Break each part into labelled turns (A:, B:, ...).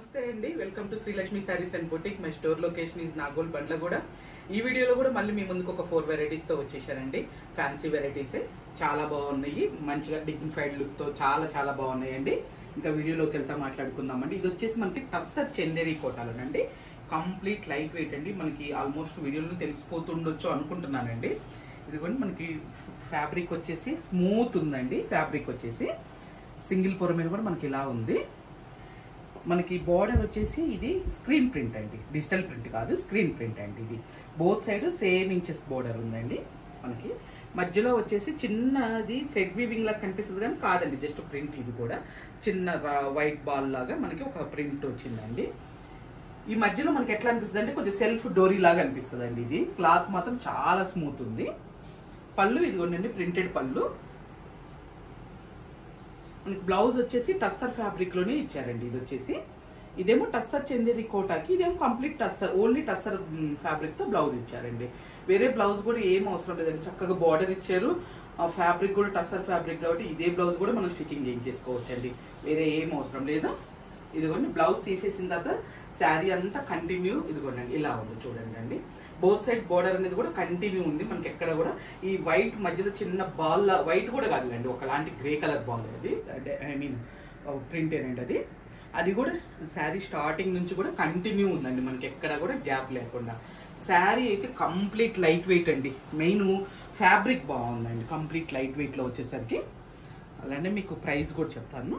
A: నమస్తే అండి, welcome to Srilakshmi saris and boutique. My store location is Nagole Bandlaguda. ఈ వీడియోలో కూడా మళ్ళీ మీ ముందుకు ఒక 4 వెరైటీస్తో వచ్చేసారండి. ఫ్యాన్సీ వెరైటీసే చాలా బాగున్నాయి, మంచిగా డిగ్నిఫైడ్ లుక్తో చాలా బాగున్నాయండి. ఇంకా వీడియోలోకి వెళ్తా మాట్లాడుకుందామండి. ఇది వచ్చేసి మనకి టస్సర్ చందేరి కోటాలోనండి. కంప్లీట్ లైట్ వెయిట్ అండి. మనకి ఆల్మోస్ట్ వీడియోలో తెలిసిపోతుండొచ్చు అనుకుంటున్నానండి. ఇదిగోండి మనకి ఫ్యాబ్రిక్ వచ్చేసి స్మూత్ ఉందండి. ఫ్యాబ్రిక్ వచ్చేసి సింగిల్ పొర మీద కూడా మనకి ఇలా ఉంది. మనకి బార్డర్ వచ్చేసి ఇది స్క్రీన్ ప్రింట్ అండి, డిజిటల్ ప్రింట్ కాదు, స్క్రీన్ ప్రింట్ అండి. ఇది both side same inches border ఉందండి. మనకి మధ్యలో వచ్చేసి చిన్నది థ్రెడ్ వీవింగ్ లాగా కనిపిస్తుంది కానీ కాదండి, జస్ట్ ప్రింట్. ఇది కూడా చిన్న వైట్ బాల్ లాగా మనకి ఒక ప్రింట్ వచ్చిందండి. ఈ మధ్యలో మనకి ఎట్లా అనిపిస్తుంది అంటే కొంచెం సెల్ఫ్ డోరీ లాగా అనిపిస్తుంది అండి. ఇది క్లాత్ మాత్రం చాలా స్మూత్ ఉంది. పళ్ళు ఇదిగోండి ప్రింటెడ్ పళ్ళు. మనకి బ్లౌజ్ వచ్చేసి టస్సర్ ఫ్యాబ్రిక్ లోనే ఇచ్చారండి. ఇది వచ్చేసి ఇదేమో టస్సర్ చందేరి కోటాకి, ఇదేమో complete tussar, only tussar fabric తో బ్లౌజ్ ఇచ్చారండి. వేరే బ్లౌజ్ కూడా ఏం అవసరం లేదండి, చక్కగా బార్డర్ ఇచ్చారు. ఆ ఫ్యాబ్రిక్ కూడా టస్సర్ ఫ్యాబ్రిక్ కాబట్టి ఇదే బ్లౌజ్ కూడా మనం స్టిచ్చింగ్ చేయించేసుకోవచ్చండి, వేరే ఏం అవసరం లేదు. ఇదిగోండి బ్లౌజ్ తీసేసిన తర్వాత శారీ అంతా కంటిన్యూ ఇదిగోండి ఇలా ఉంది చూడండి అండి. బోత్ సైడ్ బార్డర్ అనేది కూడా కంటిన్యూ ఉంది. మనకి ఎక్కడ కూడా ఈ వైట్ మధ్యలో చిన్న బాల్, వైట్ కూడా కాదులేండి, ఒకలాంటి గ్రే కలర్ బాల్ అది, ఐ మీన్ ప్రింట్ ఏనండి అది కూడా శారీ స్టార్టింగ్ నుంచి కూడా కంటిన్యూ ఉందండి. మనకి ఎక్కడ కూడా గ్యాప్ లేకుండా. శారీ అయితే కంప్లీట్ లైట్ వెయిట్ అండి. మెయిన్ ఫ్యాబ్రిక్ బాగుందండి, కంప్లీట్ లైట్ వెయిట్లో వచ్చేసరికి. అలానే మీకు ప్రైస్ కూడా చెప్తాను,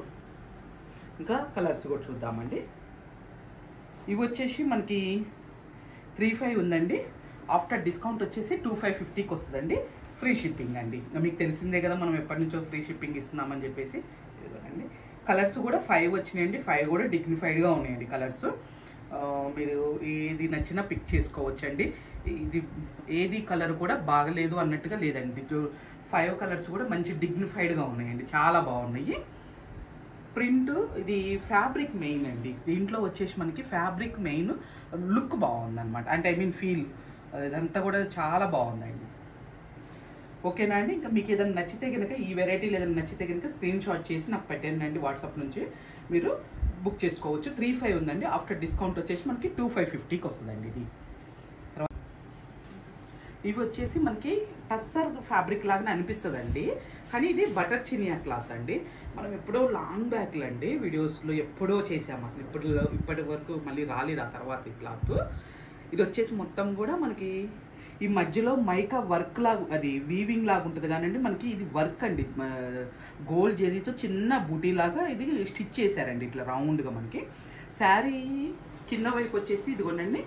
A: ఇంకా కలర్స్ కూడా చూద్దామండి. ఇవి వచ్చేసి మనకి 35 ఉందండి. ఆఫ్టర్ డిస్కౌంట్ వచ్చేసి 2550కి వస్తుందండి. ఫ్రీ షిప్పింగ్ అండి. మీకు తెలిసిందే కదా, మనం ఎప్పటి నుంచో ఫ్రీ షిప్పింగ్ ఇస్తున్నామని చెప్పేసి. ఇదిగోనండి కలర్స్ కూడా 5 వచ్చినాయండి. 5 కూడా డిగ్నిఫైడ్గా ఉన్నాయండి కలర్స్. మీరు ఏది నచ్చినా పిక్ చేసుకోవచ్చండి. ఇది ఏది కలర్ కూడా బాగలేదు అన్నట్టుగా లేదండి. 5 కలర్స్ కూడా మంచి డిగ్నిఫైడ్గా ఉన్నాయండి, చాలా బాగున్నాయి. ప్రింట్ ఇది ఫ్యాబ్రిక్ మెయిన్ అండి. దీంట్లో వచ్చేసి మనకి ఫ్యాబ్రిక్ మెయిన్, లుక్ బాగుంది అనమాట. అంటే ఐ మీన్ ఫీల్, ఇదంతా కూడా చాలా బాగుందండి. ఓకేనా అండి. ఇంకా మీకు ఏదైనా నచ్చితే కనుక, ఈ వెరైటీలు ఏదైనా నచ్చితే కనుక స్క్రీన్ షాట్ చేసి నాకు పెట్టండి వాట్సాప్ నుంచి, మీరు బుక్ చేసుకోవచ్చు. 35 ఉందండి. ఆఫ్టర్ డిస్కౌంట్ వచ్చేసి మనకి 2550కి వస్తుందండి. ఇది ఇవి వచ్చేసి మనకి టస్సర్ ఫ్యాబ్రిక్ లాగానే అనిపిస్తుంది అండి, కానీ ఇది బటర్ చినియా క్లాత్ అండి. మనం ఎప్పుడో లాంగ్ బ్యాక్లు అండి వీడియోస్లో ఎప్పుడో చేసాము, అసలు ఇప్పటి వరకు మళ్ళీ రాలేదు ఆ తర్వాత ఈ క్లాత్. ఇది వచ్చేసి మొత్తం కూడా మనకి ఈ మధ్యలో మైకా వర్క్ లాగా, అది వీవింగ్ లాగా ఉంటుంది కానండి. మనకి ఇది వర్క్ అండి, గోల్డ్ జరీతో చిన్న బూటీ లాగా ఇది స్టిచ్ చేశారండి ఇట్లా రౌండ్గా. మనకి శారీ కింద వైపు వచ్చేసి ఇదిగోనండి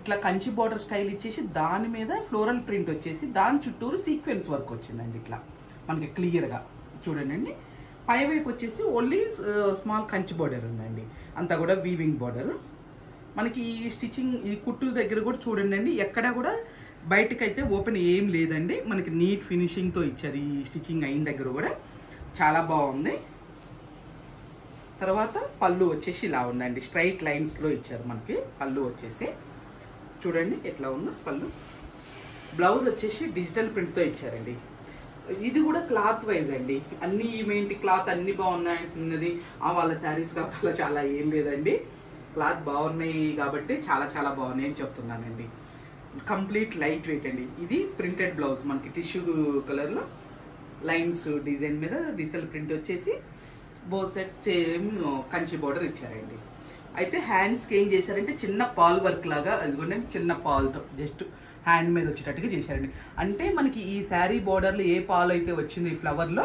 A: ఇట్లా కంచి బార్డర్ స్టైల్ ఇచ్చేసి దాని మీద ఫ్లోరల్ ప్రింట్ వచ్చేసి దాని చుట్టూరు సీక్వెన్స్ వర్క్ వచ్చిందండి ఇట్లా మనకి క్లియర్గా చూడండి. పై వైపు వచ్చేసి ఓన్లీ స్మాల్ కంచి బార్డర్ ఉందండి, అంతా కూడా వీవింగ్ బార్డర్. మనకి ఈ స్టిచ్చింగ్ ఈ కుట్టు దగ్గర కూడా చూడండి అండి, ఎక్కడ కూడా బయటకైతే ఓపెన్ ఏం లేదండి. మనకి నీట్ ఫినిషింగ్తో ఇచ్చారు. ఈ స్టిచ్చింగ్ అయిన దగ్గర కూడా చాలా బాగుంది. తర్వాత పళ్ళు వచ్చేసి ఇలా ఉందండి, స్ట్రైట్ లైన్స్లో ఇచ్చారు మనకి పళ్ళు వచ్చేసి. చూడండి ఎట్లా ఉందో పళ్ళు. బ్లౌజ్ వచ్చేసి డిజిటల్ ప్రింట్తో ఇచ్చారండి. ఇది కూడా క్లాత్ వైజ్ అండి. అన్ని ఈమెంట్ క్లాత్ అన్ని బాగున్నాయంటున్నది వాళ్ళ శారీస్ కాబట్టి అలా చాలా ఏం లేదండి. క్లాత్ బాగున్నాయి కాబట్టి చాలా బాగున్నాయి అని చెప్తున్నానండి. కంప్లీట్ లైట్ వెయిట్ అండి. ఇది ప్రింటెడ్ బ్లౌజ్ మనకి టిష్యూ కలర్లో లైన్స్ డిజైన్ మీద డిజిటల్ ప్రింట్ వచ్చేసి both side same Kanchi border ఇచ్చారండి. అయితే హ్యాండ్స్కి ఏం చేశారంటే చిన్న పాల్ వర్క్ లాగా, అదిగోండి చిన్న పాల్తో జస్ట్ హ్యాండ్ మీద వచ్చేటట్టుగా చేశారండి. అంటే మనకి ఈ శారీ బార్డర్లో ఏ పాలు అయితే వచ్చింది ఈ ఫ్లవర్లో,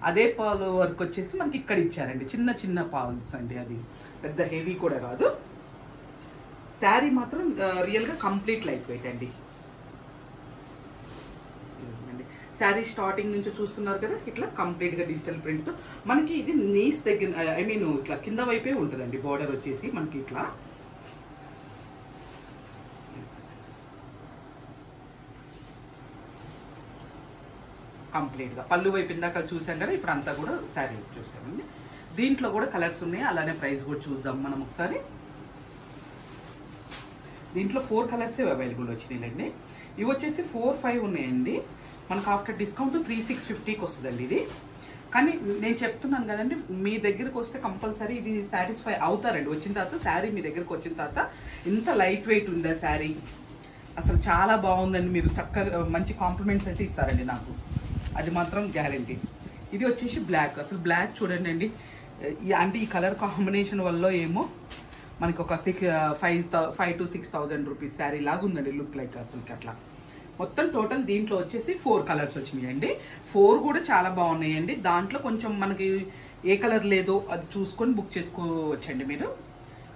A: అదే పాలు వర్క్ వచ్చేసి మనకి ఇక్కడ ఇచ్చారండి. చిన్న పాల్స్ అండి, అది పెద్ద హెవీ కూడా కాదు. శారీ మాత్రం రియల్గా కంప్లీట్ లైట్ వెయిట్ అండి. శారీ స్టార్టింగ్ నుంచి చూస్తున్నారు కదా, ఇట్లా కంప్లీట్గా డిజిటల్ ప్రింట్తో మనకి ఇది నీస్ దగ్గర, ఐ మీన్ ఇట్లా కింద వైపే ఉంటుందండి బార్డర్ వచ్చేసి మనకి ఇట్లా. కంప్లీట్గా పళ్ళు వైపు ఇందాక చూసాం కదా, ఇప్పుడు అంతా కూడా శారీ చూసామండి. దీంట్లో కూడా కలర్స్ ఉన్నాయి, అలానే ప్రైస్ కూడా చూద్దాం మనం ఒకసారి. దీంట్లో 4 కలర్సే అవైలబుల్ వచ్చినాయిలండి. ఇవి వచ్చేసి 4, 5 ఉన్నాయండి. మనకు ఆఫ్టర్ డిస్కౌంట్ 3650కి వస్తుందండి. ఇది కానీ నేను చెప్తున్నాను కదండి, మీ దగ్గరకు వస్తే కంపల్సరీ ఇది సాటిస్ఫై అవుతారండి. వచ్చిన తర్వాత శారీ మీ దగ్గరకు వచ్చిన తర్వాత ఇంత లైట్ వెయిట్ ఉందా శారీ, అసలు చాలా బాగుందండి. మీరు చక్కగా మంచి కాంప్లిమెంట్స్ అయితే ఇస్తారండి నాకు, అది మాత్రం గ్యారంటీ. ఇది వచ్చేసి బ్లాక్. అసలు బ్లాక్ చూడండి అండి, అంటే ఈ కలర్ కాంబినేషన్ వల్ల ఏమో మనకి ఒక 5 to 6,000 రూపీస్ శారీ లాగా ఉందండి లుక్ లైక్. అసలుకి అట్లా మొత్తం టోటల్ దీంట్లో వచ్చేసి 4 కలర్స్ వచ్చినాయండి. 4 కూడా చాలా బాగున్నాయండి. దాంట్లో కొంచెం మనకి ఏ కలర్ లేదో అది చూసుకొని బుక్ చేసుకోవచ్చండి మీరు.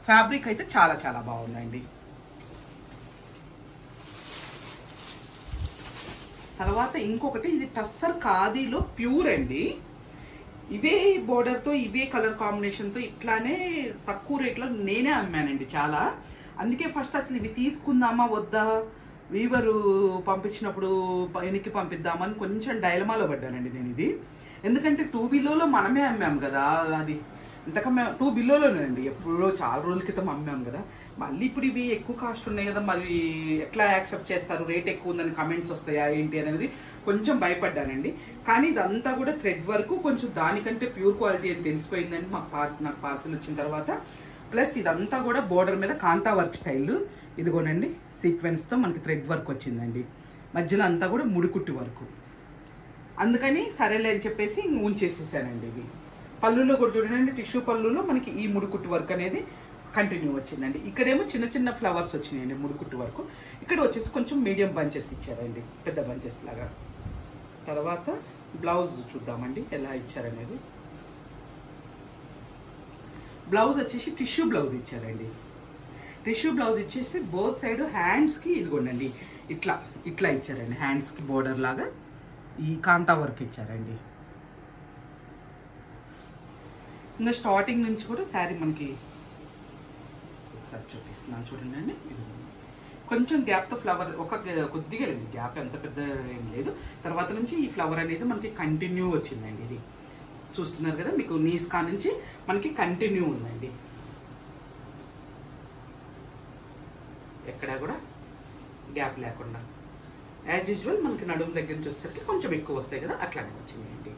A: ఫ్యాబ్రిక్ అయితే చాలా చాలా బాగుందండి. తర్వాత ఇంకొకటి, ఇది టస్సర్ ఖాదీలో ప్యూర్ అండి. ఇవే బోర్డర్తో ఇవే కలర్ కాంబినేషన్తో ఇట్లానే తక్కువ రేట్లో నేనే అమ్మానండి చాలా. అందుకే ఫస్ట్ అసలు ఇవి తీసుకుందామా వద్దా, వీవరు పంపించినప్పుడు వెనక్కి పంపిద్దామని కొంచెం డైలమాలో పడ్డానండి నేను. ఇది ఎందుకంటే 2 బిలోలో మనమే అమ్మాం కదా, అది ఇంతకన్నా 2 బిలోలోనండి ఎప్పుడో చాలా రోజుల క్రితం అమ్మాం కదా. మళ్ళీ ఇప్పుడు ఇవి ఎక్కువ కాస్ట్ ఉన్నాయి కదా, మరి ఎట్లా యాక్సెప్ట్ చేస్తారు, రేట్ ఎక్కువ ఉందని కమెంట్స్ వస్తాయా ఏంటి అనేది కొంచెం భయపడ్డానండి. కానీ ఇదంతా కూడా థ్రెడ్ వర్క్, కొంచెం దానికంటే ప్యూర్ క్వాలిటీ అని తెలిసిపోయిందండి నాకు పార్సల్ వచ్చిన తర్వాత. ప్లస్ ఇదంతా కూడా బోర్డర్ మీద కాంతా వర్క్ స్టైల్, ఇదిగోనండి సీక్వెన్స్తో మనకి థ్రెడ్ వర్క్ వచ్చిందండి. మధ్యలో అంతా కూడా ముడికుట్టి వర్క్. అందుకని సరేలే అని చెప్పేసి ఉంచేసేసానండి. ఇవి పళ్ళులో కూడా చూడండి, టిష్యూ పళ్ళులో మనకి ఈ ముడికుట్టి వర్క్ అనేది కంటిన్యూ వచ్చిందండి. ఇక్కడేమో చిన్న చిన్న ఫ్లవర్స్ వచ్చినాయండి ముడికుట్టి వర్క్. ఇక్కడ వచ్చేసి కొంచెం మీడియం బంచెస్ ఇచ్చారండి, పెద్ద బంచెస్ లాగా. తర్వాత బ్లౌజ్ చూద్దామండి ఎలా ఇచ్చారనేది. బ్లౌజ్ వచ్చేసి టిష్యూ బ్లౌజ్ ఇచ్చారండి. టిష్యూ బ్లౌజ్ ఇచ్చేసి బోత్ సైడ్ హ్యాండ్స్కి ఇదిగోండి ఇట్లా ఇట్లా ఇచ్చారండి. హ్యాండ్స్కి బోర్డర్ లాగా ఈ కాంతా వర్క్ ఇచ్చారండి. ఇంకా స్టార్టింగ్ నుంచి కూడా శారీ మనకి ఒకసారి చూపిస్తున్నాను చూడండి అండి. కొంచెం గ్యాప్తో ఫ్లవర్ కొద్దిగా లేదు, గ్యాప్ ఎంత పెద్ద ఏం లేదు. తర్వాత నుంచి ఈ ఫ్లవర్ అనేది మనకి కంటిన్యూ వచ్చిందండి. ఇది చూస్తున్నారు కదా, మీకు నీస్ కా నుంచి మనకి కంటిన్యూ ఉందండి. ఎక్కడా కూడా గ్యాప్ లేకుండా యాజ్ యూజువల్ మనకి నడుము దగ్గర నుంచి వచ్చేసరికి కొంచెం ఎక్కువ వస్తాయి కదా, అట్లానే వచ్చినాయండి.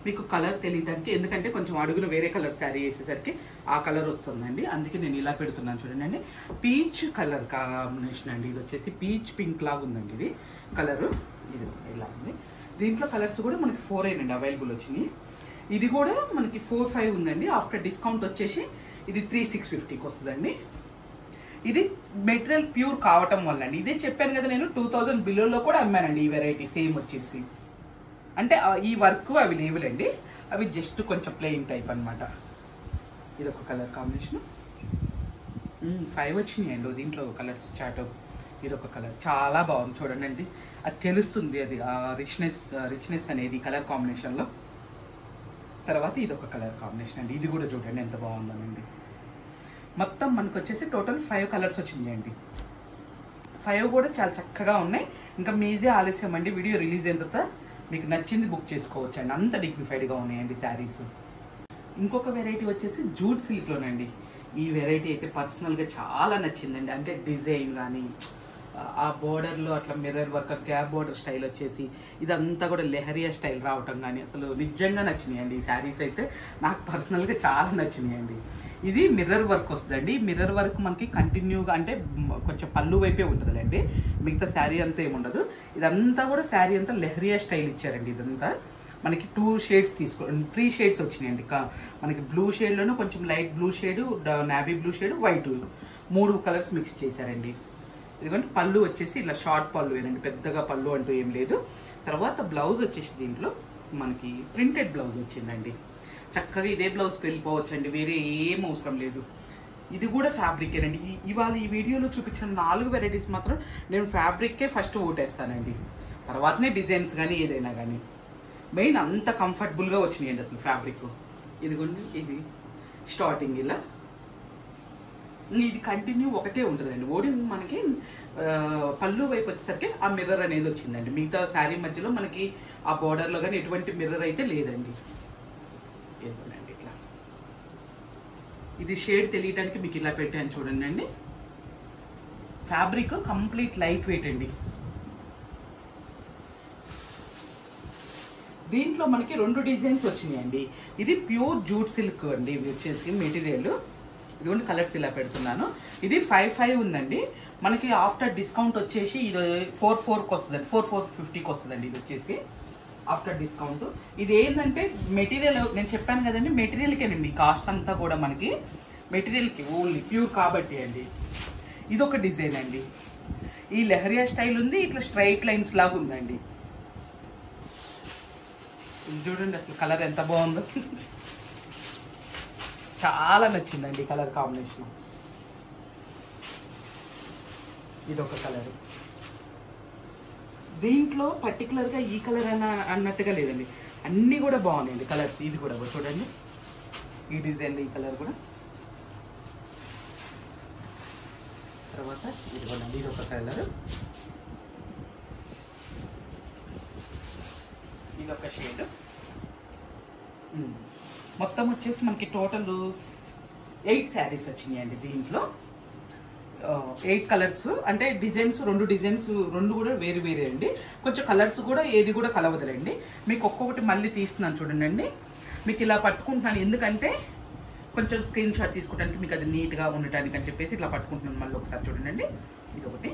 A: మీకు కలర్ తెలియడానికి, ఎందుకంటే కొంచెం అడుగున వేరే కలర్ శారీ వేసేసరికి ఆ కలర్ వస్తుందండి, అందుకే నేను ఇలా పెడుతున్నాను చూడండి. పీచ్ కలర్ కాంబినేషన్ అండి. ఇది వచ్చేసి పీచ్ పింక్ లాగా ఉందండి ఇది కలరు. ఇది ఇలా ఉంది. దీంట్లో కలర్స్ కూడా మనకి 4 అండి అవైలబుల్ వచ్చినాయి. ఇది కూడా మనకి 4-5 ఉందండి. ఆఫ్టర్ డిస్కౌంట్ వచ్చేసి ఇది 3,650కి వస్తుందండి. ఇది మెటీరియల్ ప్యూర్ కావటం వల్ల అండి. ఇదే చెప్పాను కదా నేను 2000 బిలోలో కూడా అమ్మానండి ఈ వెరైటీ సేమ్ వచ్చేసి. అంటే ఈ వర్క్ అవి లేవులండి, అవి జస్ట్ కొంచెం ప్లెయిన్ టైప్ అనమాట. ఇది ఒక కలర్ కాంబినేషన్. 5 వచ్చినాయండి దీంట్లో కలర్స్ చాట్. ఇది ఒక కలర్ చాలా బాగుంది చూడండి అండి, అది తెలుస్తుంది అది రిచ్నెస్ అనేది కలర్ కాంబినేషన్లో. తర్వాత ఇది ఒక కలర్ కాంబినేషన్ అండి. ఇది కూడా చూడండి ఎంత బాగుందనండి. మొత్తం మనకు వచ్చేసి టోటల్ 5 కలర్స్ వచ్చినాయండి. 5 కూడా చాలా చక్కగా ఉన్నాయి. ఇంకా మీదే ఆలస్యం అండి, వీడియో రిలీజ్ అయిన తర్వాత మీకు నచ్చింది బుక్ చేసుకోవచ్చు అండి, అంత డిగ్నిఫైడ్గా ఉన్నాయండి శారీస్. ఇంకొక వెరైటీ వచ్చేసి జూట్ సిల్క్లోనండి. ఈ వెరైటీ అయితే పర్సనల్గా చాలా నచ్చిందండి. అంటే డిజైన్ కానీ ఆ బోర్డర్లో అట్లా mirror work, gap border style వచ్చేసి ఇదంతా కూడా లెహరియా స్టైల్ రావటం కానీ అసలు నిజంగా నచ్చినాయండి. ఈ శారీస్ అయితే నాకు పర్సనల్గా చాలా నచ్చినాయండి. ఇది మిర్రర్ వర్క్ వస్తుందండి. మిర్రర్ వర్క్ మనకి కంటిన్యూగా అంటే కొంచెం పళ్ళు వైపే ఉంటుందండి, మిగతా శారీ అంతా ఏముండదు. ఇదంతా కూడా శారీ అంతా లెహరియా స్టైల్ ఇచ్చారండి. ఇదంతా మనకి 2 షేడ్స్ 3 షేడ్స్ వచ్చినాయండి. మనకి బ్లూ షేడ్లోనూ కొంచెం light blue shade, navy blue shade, white 3 colours mix చేశారండి. ఎందుకంటే పళ్ళు వచ్చేసి ఇలా షార్ట్ పళ్ళు ఏనండి, పెద్దగా పళ్ళు అంటూ ఏం లేదు. తర్వాత బ్లౌజ్ వచ్చేసి దీంట్లో మనకి ప్రింటెడ్ బ్లౌజ్ వచ్చిందండి. చక్కగా ఇదే బ్లౌజ్ వెళ్ళిపోవచ్చు అండి, వేరే ఏం అవసరం లేదు. ఇది కూడా ఫ్యాబ్రికేనండి. ఇవాళ ఈ వీడియోలో చూపించిన 4 వెరైటీస్ మాత్రం నేను ఫ్యాబ్రిక్కే ఫస్ట్ ఓటేస్తానండి, తర్వాతనే డిజైన్స్ కానీ ఏదైనా కానీ. మెయిన్ అంత కంఫర్టబుల్గా వచ్చినాయండి అసలు ఫ్యాబ్రిక్. ఇదిగోండి ఇది స్టార్టింగ్ ఇలా, ఇది కంటిన్యూ ఒకటే ఉంటుందండి. ఓడి మనకి పళ్ళు వైపు వచ్చేసరికి ఆ మిర్రర్ అనేది వచ్చిందండి. మిగతా శారీ మధ్యలో మనకి ఆ బోర్డర్లో కానీ ఎటువంటి మిర్రర్ అయితే లేదండి. ఏదోనండి ఇట్లా, ఇది షేడ్ తెలియడానికి మీకు ఇలా పెట్టాను చూడండి అండి. ఫ్యాబ్రిక్ కంప్లీట్ లైట్ వెయిట్ అండి. దీంట్లో మనకి 2 డిజైన్స్ వచ్చినాయండి. ఇది ప్యూర్ జూట్ సిల్క్ అండి. ఇది వచ్చేసి మెటీరియల్ ఇదిగోండి, కలర్స్ ఇలా పెడుతున్నాను. ఇది 55 ఉందండి. మనకి ఆఫ్టర్ డిస్కౌంట్ వచ్చేసి ఇది 44కి వస్తుందండి, 4450కి వస్తుందండి. ఇది వచ్చేసి ఆఫ్టర్ డిస్కౌంట్. ఇది ఏంటంటే మెటీరియల్ నేను చెప్పాను కదండి, మెటీరియల్కేనండి కాస్ట్ అంతా కూడా మనకి మెటీరియల్కి ఓన్లీ ప్యూర్ కాబట్టి అండి. ఇది ఒక డిజైన్ అండి. ఈ లెహరియా స్టైల్ ఉంది, ఇట్లా స్ట్రైట్ లైన్స్ లాగా ఉందండి. చూడండి అసలు కలర్ ఎంత బాగుందో, చాలా నచ్చిందండి కలర్ కాంబినేషన్. ఇది ఒక కలర్. దీంట్లో పర్టికులర్గా ఈ కలర్ అన్నట్టుగా లేదండి, అన్నీ కూడా బాగున్నాయండి కలర్స్. ఇది కూడా చూడండి, ఈ డిజైన్లో ఈ కలర్ కూడా. తర్వాత ఇదిగోండి, ఇది ఒక కలర్, ఇది ఒక షేడ్. మొత్తం వచ్చేసి మనకి టోటల్ 8 శారీస్ వచ్చినాయండి. దీంట్లో 8 కలర్స్ అంటే డిజైన్స్, 2 డిజైన్స్ 2 కూడా వేరు వేరే అండి. కొంచెం కలర్స్ కూడా ఏది కూడా కలవదులండి. మీకు ఒక్కొక్కటి మళ్ళీ తీస్తున్నాను చూడండి. మీకు ఇలా పట్టుకుంటున్నాను ఎందుకంటే కొంచెం స్క్రీన్ షాట్ తీసుకోవడానికి మీకు అది నీట్గా ఉండటానికి అని చెప్పేసి ఇట్లా పట్టుకుంటున్నాను. మళ్ళీ ఒకసారి చూడండి, ఇది ఒకటి.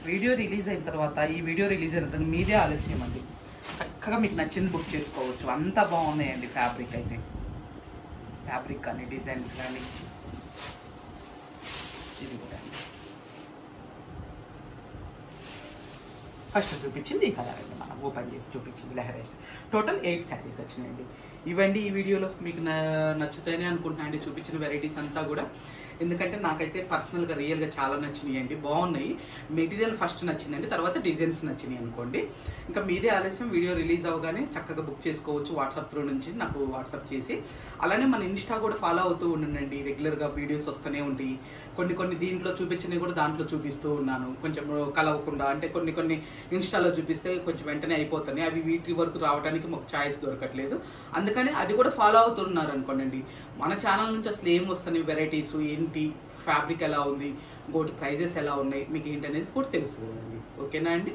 A: వీడియో రిలీజ్ అయిన తర్వాత, ఈ వీడియో రిలీజ్ అయిన తర్వాత మీదే ఆలస్యం అండి. చక్కగా మీకు నచ్చింది బుక్ చేసుకోవచ్చు. అంతా బాగున్నాయండి. ఫ్యాబ్రిక్ అయితే, ఫ్యాబ్రిక్ కానీ డిజైన్స్ కానీ. ఇది కూడా ఫస్ట్ చూపించింది ఈ కలర్ అండి, మనం ఓపెన్ చేసి చూపించింది లెహరియా. టోటల్ 8 శారీస్ వచ్చినాయండి. ఇవండి ఈ వీడియోలో మీకు నచ్చుతాయని అనుకుంటున్నాను అండి, చూపించిన వెరైటీస్ అంతా కూడా. ఎందుకంటే నాకైతే పర్సనల్గా రియల్గా చాలా నచ్చినాయి అండి, బాగున్నాయి. మెటీరియల్ ఫస్ట్ నచ్చిందండి, తర్వాత డిజైన్స్ నచ్చినాయి అనుకోండి. ఇంకా మీదే ఆలస్యం, వీడియో రిలీజ్ అవ్వగానే చక్కగా బుక్ చేసుకోవచ్చు వాట్సాప్ త్రూ నుంచి నాకు వాట్సాప్ చేసి. అలానే మన ఇన్స్టా కూడా ఫాలో అవుతూ ఉండండి, రెగ్యులర్గా వీడియోస్ వస్తూనే ఉంటాయి. కొన్ని దీంట్లో చూపించినవి కూడా దాంట్లో చూపిస్తూ ఉన్నాను, కొంచెం కలవకుండా. అంటే కొన్ని ఇన్స్టాలో చూపిస్తే కొంచెం వెంటనే అయిపోతున్నాయి, అవి వీటి వరకు రావడానికి మాకు ఛాయిస్ దొరకట్లేదు. అందుకని అది కూడా ఫాలో అవుతున్నారు అనుకోండి. మన ఛానల్ నుంచి అసలు ఏం వస్తున్నాయి, వెరైటీస్ ఏంటి, ఫ్యాబ్రిక్ ఎలా ఉంది, ఇంకోటి ప్రైజెస్ ఎలా ఉన్నాయి, మీకు ఏంటనేది కూడా తెలుస్తుంది. ఓకేనా అండి?